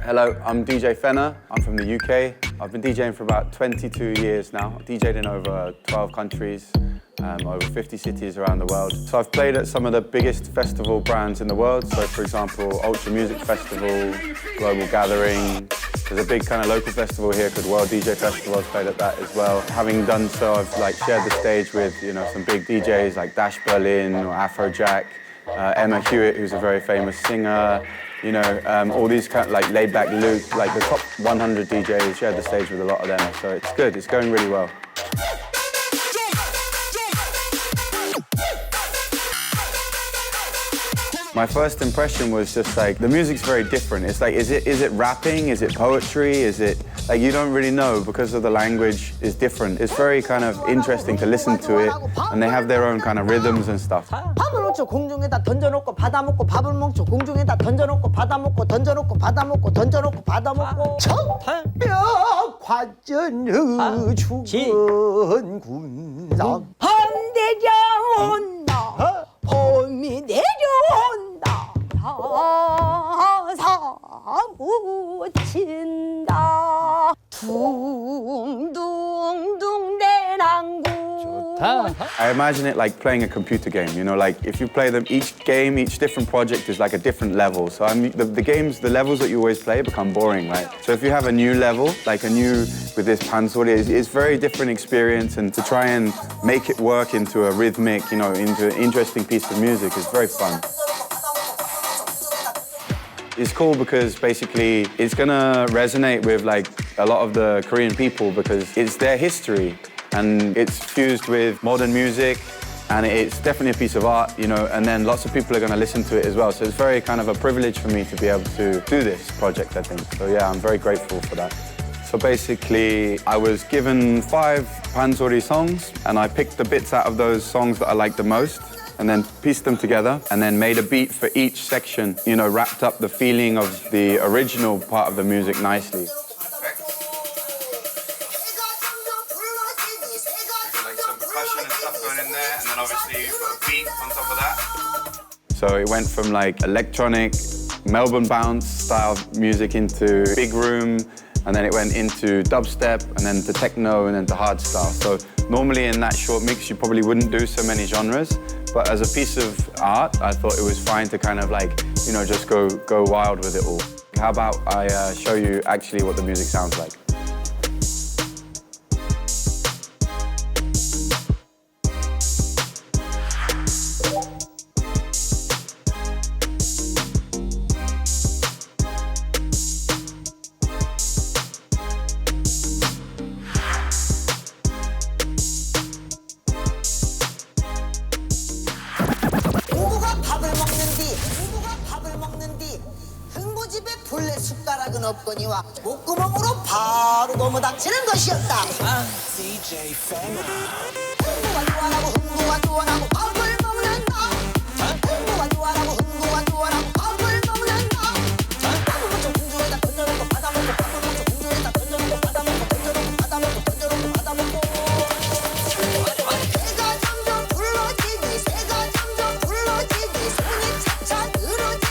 Hello, I'm DJ FENNER. I'm from the UK. I've been DJing for about 22 years now. I've DJed in over 12 countries, over 50 cities around the world. So I've played at some of the biggest festival brands in the world. So for example, Ultra Music Festival, Global Gathering. There's a big kind of local festival here called World DJ Festival. I've played at that as well. Having done so, I've shared the stage with some big DJs like Dash Berlin or Afrojack, Emma Hewitt, who's a very famous singer. All these kind of Laid Back Luke, the top 100 DJs, shared the stage with a lot of them. So it's good, it's going really well. My first impression was just the music's very different. It's is it rapping? Is it poetry? Is it, you don't really know because of the language is different. It's very kind of interesting to listen to it, and they have their own kind of rhythms and stuff. 밥을 먹죠. 공중에다 던져놓고 받아 먹고 밥을 먹죠. 공중에다 던져놓고 받아 먹고 던져놓고 받아 먹고 던져놓고 받아 먹고 청벽 관전의 죽은 군상 밤내려 온다 봄이 내려온다 야사 묻힌다 둥둥둥 내랑구 I imagine it like playing a computer game, if you play them, each different project is like a different level. So the levels that you always play become boring, right? So if you have a new level, with this Panso리', it's very different experience, and to try and make it work into a rhythmic, into an interesting piece of music is very fun. It's cool because basically it's gonna resonate with a lot of the Korean people because it's their history. And it's fused with modern music, and it's definitely a piece of art, and then lots of people are going to listen to it as well. So it's very kind of a privilege for me to be able to do this project, I think. So yeah, I'm very grateful for that. So basically, I was given 5 Panso리 songs, and I picked the bits out of those songs that I liked the most, and then pieced them together, and then made a beat for each section, wrapped up the feeling of the original part of the music nicely. So it went from electronic, Melbourne bounce style music into big room, and then it went into dubstep, and then to techno, and then to hardstyle. So normally in that short mix, you probably wouldn't do so many genres, but as a piece of art, I thought it was fine to kind of just go wild with it all. How about I show you actually what the music sounds like? 없거니와 목구멍으로 바로 넘어닥치는 것이었다. DJ FENNER. 흥부가 좋아라고 흥부가 좋아라고 밥을 먹는다. 흥부가 좋아라고 흥부가 좋아라고 밥을 먹는다. 밥을 먹죠. 공중에다 던져놓고 받아 먹고 밥을 먹죠. 공중에다 던져놓고 받아 먹고 던져놓고 받아 먹고 던져놓고 받아 먹고. 새가 점점 붉어지니 새가 점점 붉어지니 손이 차차 늘어진다.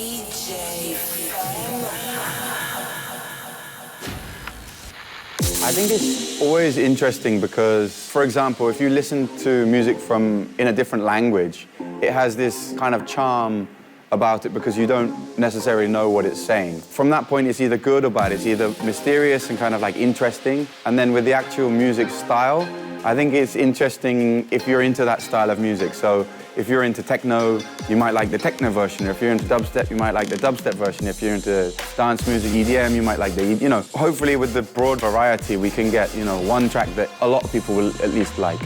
DJ FENNER. I think it's always interesting because, for example, if you listen to music in a different language, it has this kind of charm about it because you don't necessarily know what it's saying. From that point, it's either good or bad. It's either mysterious and kind of like interesting. And then with the actual music style, I think it's interesting if you're into that style of music. So if you're into techno, you might like the techno version. If you're into dubstep, you might like the dubstep version. If you're into dance music, EDM, you might like the, hopefully with the broad variety, we can get, one track that a lot of people will at least like.